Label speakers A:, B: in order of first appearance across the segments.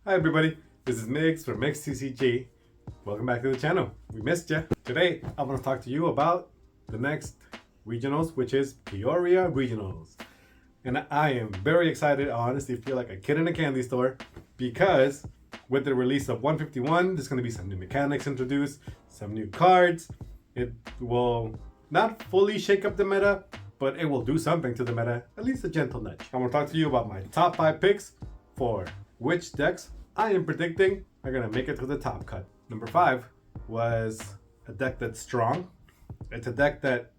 A: Hi everybody, this is Migs from MigsTCG. Welcome back to the channel. We missed ya. Today, I want to talk to you about the next regionals, which is Peoria Regionals. And I am very excited. I honestly feel like a kid in a candy store because with the release of 151, there's going to be some new mechanics introduced, some new cards. It will not fully shake up the meta, but it will do something to the meta, at least a gentle nudge. I want to talk to you about my top 5 picks for which decks I am predicting are going to make it to the top cut. Number 5 was a deck that's strong. It's a deck that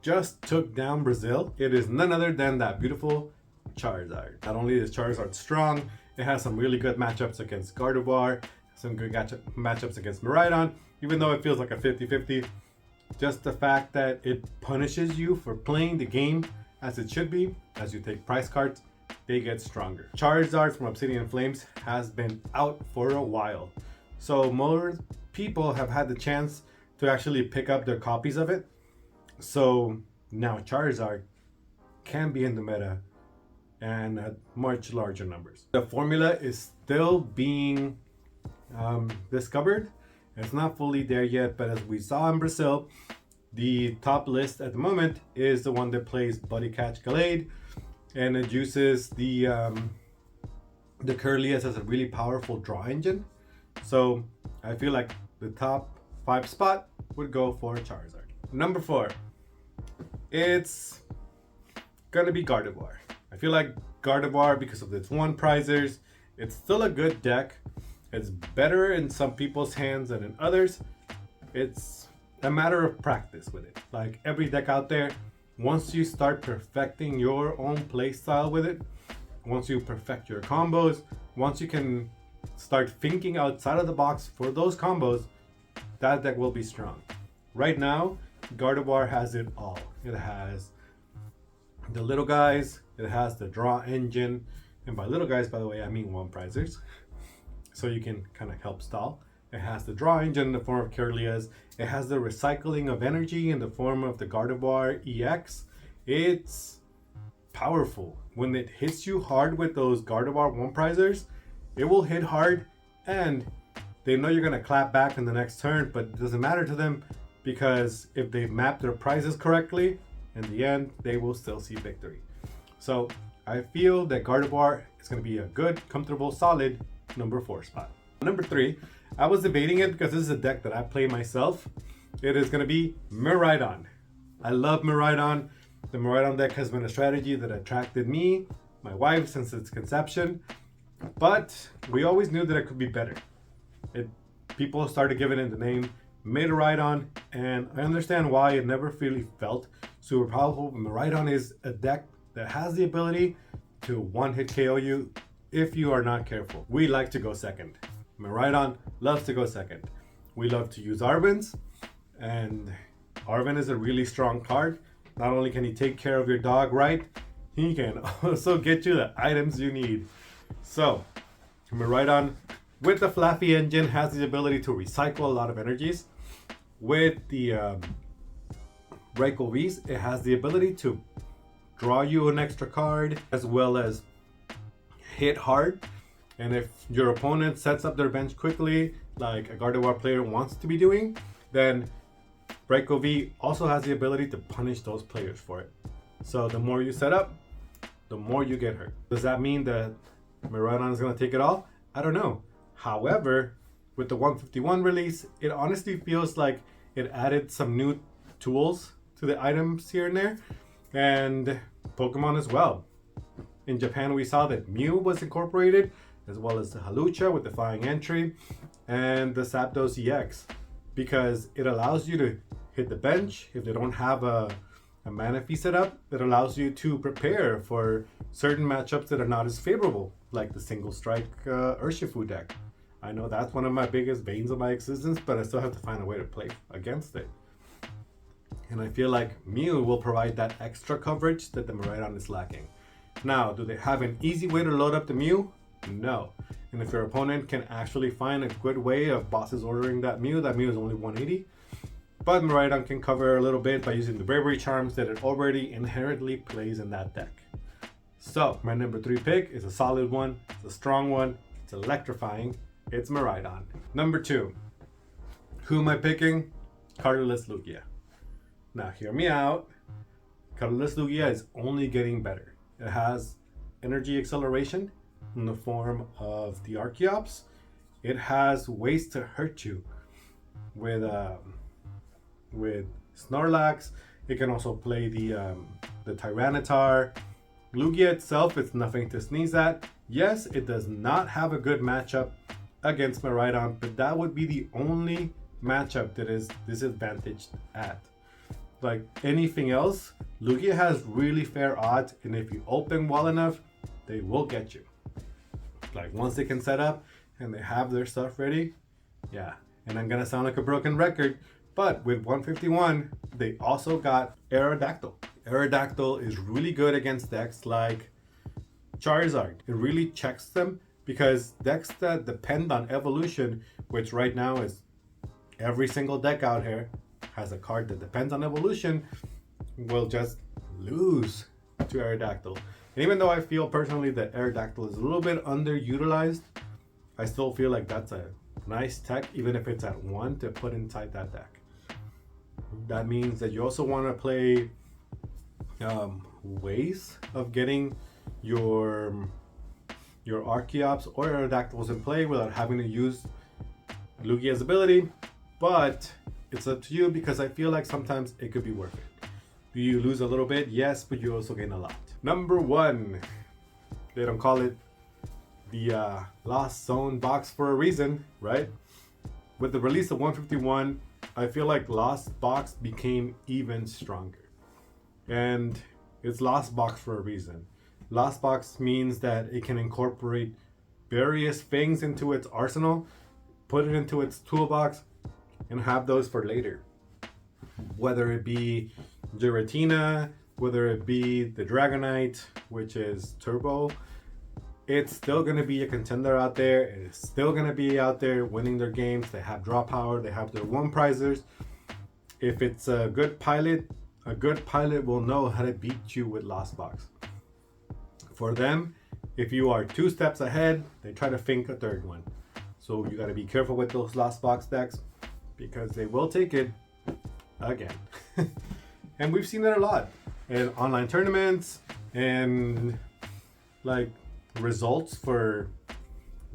A: just took down Brazil. It is none other than that beautiful Charizard. Not only is Charizard strong, it has some really good matchups against Gardevoir, some good matchups against Miraidon, even though it feels like a 50-50. Just the fact that it punishes you for playing the game as it should be, as you take prize cards, they get stronger. Charizard from Obsidian Flames has been out for a while. So more people have had the chance to actually pick up their copies of it. So now Charizard can be in the meta and at much larger numbers. The formula is still being discovered. It's not fully there yet, but as we saw in Brazil, the top list at the moment is the one that plays Buddy Catch Gallade, and it uses the Curlius as a really powerful draw engine. So I feel like the top 5 spot would go for Charizard. Number 4, it's gonna be Gardevoir. I feel like Gardevoir, because of its 1 prizers, it's still a good deck. It's better in some people's hands than in others. It's a matter of practice with it. Like every deck out there, once you start perfecting your own play style with it, once you perfect your combos, once you can start thinking outside of the box for those combos, that deck will be strong. Right now, Gardevoir has it all. It has the little guys, it has the draw engine, and by little guys, by the way, I mean 1 prizers. So you can kind of help stall. It has the draw engine in the form of Curlius. It has the recycling of energy in the form of the Gardevoir EX. It's powerful. When it hits you hard with those Gardevoir 1 prizers, it will hit hard and they know you're going to clap back in the next turn, but it doesn't matter to them because if they map their prizes correctly, in the end, they will still see victory. So I feel that Gardevoir is going to be a good, comfortable, solid number 4 spot. Number 3, I was debating it because this is a deck that I play myself. It is going to be Miraidon. I love Miraidon. The Miraidon deck has been a strategy that attracted me, my wife, since its conception. But we always knew that it could be better. People started giving it the name Miraidon, and I understand why it never really felt super powerful. Miraidon is a deck that has the ability to one-hit KO you if you are not careful. We like to go second. Miraidon loves to go second. We love to use Arvins, and Arvin is a really strong card. Not only can he take care of your dog right, he can also get you the items you need. So, Miraidon with the Flaffy engine has the ability to recycle a lot of energies. With the Raikou V's, it has the ability to draw you an extra card as well as hit hard. And if your opponent sets up their bench quickly, like a Gardevoir player wants to be doing, then Raikou V also has the ability to punish those players for it. So the more you set up, the more you get hurt. Does that mean that Miraidon is going to take it all? I don't know. However, with the 151 release, it honestly feels like it added some new tools to the items here and there, and Pokemon as well. In Japan, we saw that Mew was incorporated, as well as the Halucha with the Flying Entry, and the Zapdos EX, because it allows you to hit the bench. If they don't have a Manaphy set up, it allows you to prepare for certain matchups that are not as favorable, like the single strike Urshifu deck. I know that's one of my biggest veins of my existence, but I still have to find a way to play against it. And I feel like Mew will provide that extra coverage that the Miraidon is lacking. Now, do they have an easy way to load up the Mew? No. And if your opponent can actually find a good way of bosses ordering that Mew is only 180. But Miraidon can cover a little bit by using the Bravery Charms that it already inherently plays in that deck. So, my number 3 pick is a solid one, it's a strong one, It's electrifying. It's Miraidon. Number 2. Who am I picking? Colorless Lugia. Now hear me out. Colorless Lugia is only getting better. It has energy acceleration in the form of the Archeops. It has ways to hurt you with Snorlax. It can also play the Tyranitar. Lugia itself is nothing to sneeze at. Yes, it does not have a good matchup against Miraidon, but that would be the only matchup that is disadvantaged at. Like anything else, Lugia has really fair odds, and if you open well enough, they will get you. Like once they can set up and they have their stuff ready, yeah. And I'm gonna sound like a broken record, but with 151, they also got Aerodactyl. Aerodactyl is really good against decks like Charizard. It really checks them because decks that depend on evolution, which right now is every single deck out here has a card that depends on evolution, will just lose to Aerodactyl. And even though I feel personally that Aerodactyl is a little bit underutilized, I still feel like that's a nice tech, even if it's at 1 to put inside that deck. That means that you also want to play ways of getting your Archeops or Aerodactyls in play without having to use Lugia's ability, but it's up to you because I feel like sometimes it could be worth it. Do you lose a little bit? Yes, but you also gain a lot. Number 1, they don't call it the Lost Zone box for a reason, right? With the release of 151, I feel like Lost Box became even stronger. And it's Lost Box for a reason. Lost Box means that it can incorporate various things into its arsenal, put it into its toolbox, and have those for later. Whether it be Giratina, whether it be the Dragonite, which is Turbo, it's still going to be a contender out there. It's still going to be out there winning their games. They have draw power. They have their one prizers. If it's a good pilot will know how to beat you with Lost Box. For them, if you are 2 steps ahead, they try to think a third one. So you got to be careful with those Lost Box decks because they will take it again. And we've seen that a lot in online tournaments and like results for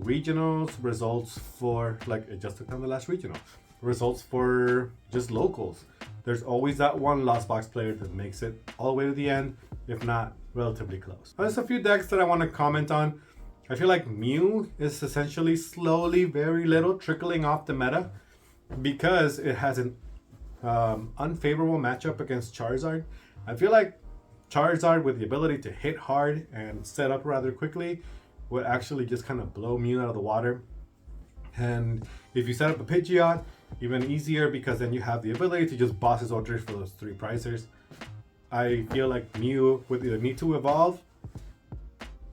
A: regionals, results for like it just took down the last regional, results for just locals. There's always that one Lost Box player that makes it all the way to the end, if not relatively close. There's a few decks that I want to comment on. I feel like Mew is essentially slowly, very little trickling off the meta because it has an unfavorable matchup against Charizard. I feel like Charizard with the ability to hit hard and set up rather quickly would actually just kind of blow Mew out of the water. And if you set up a Pidgeot, even easier because then you have the ability to just boss his orders for those 3 prizers. I feel like Mew would either need to evolve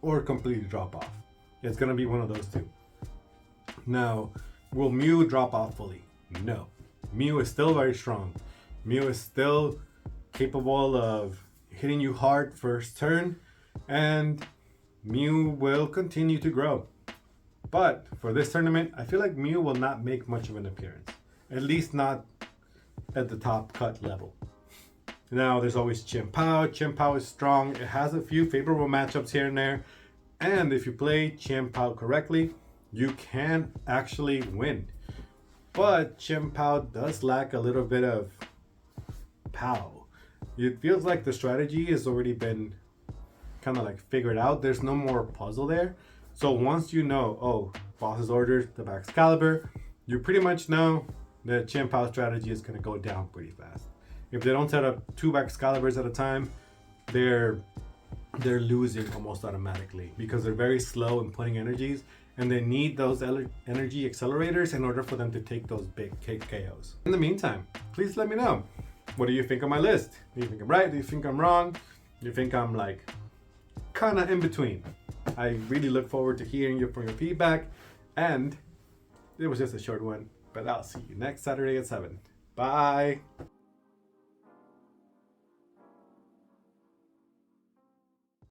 A: or completely drop off. It's going to be one of those 2. Now, will Mew drop off fully? No. Mew is still very strong. Mew is still capable of hitting you hard first turn, and Mew will continue to grow. But for this tournament, I feel like Mew will not make much of an appearance. At least not at the top cut level. Now there's always Chien-Pao. Chien-Pao is strong. It has a few favorable matchups here and there. And if you play Chien-Pao correctly, you can actually win. But Chien-Pao does lack a little bit of pow. It feels like the strategy has already been kind of like figured out. There's no more puzzle there. So once you know, oh, boss's orders, the Excalibur, you pretty much know that Chien-Pao strategy is going to go down pretty fast. If they don't set up 2 Excaliburs at a time, they're losing almost automatically because they're very slow in putting energies and they need those energy accelerators in order for them to take those big KOs. In the meantime, please let me know. What do you think of my list? Do you think I'm right? Do you think I'm wrong? Do you think I'm like kind of in between? I really look forward to hearing from your feedback, and it was just a short one, but I'll see you next Saturday at 7. Bye.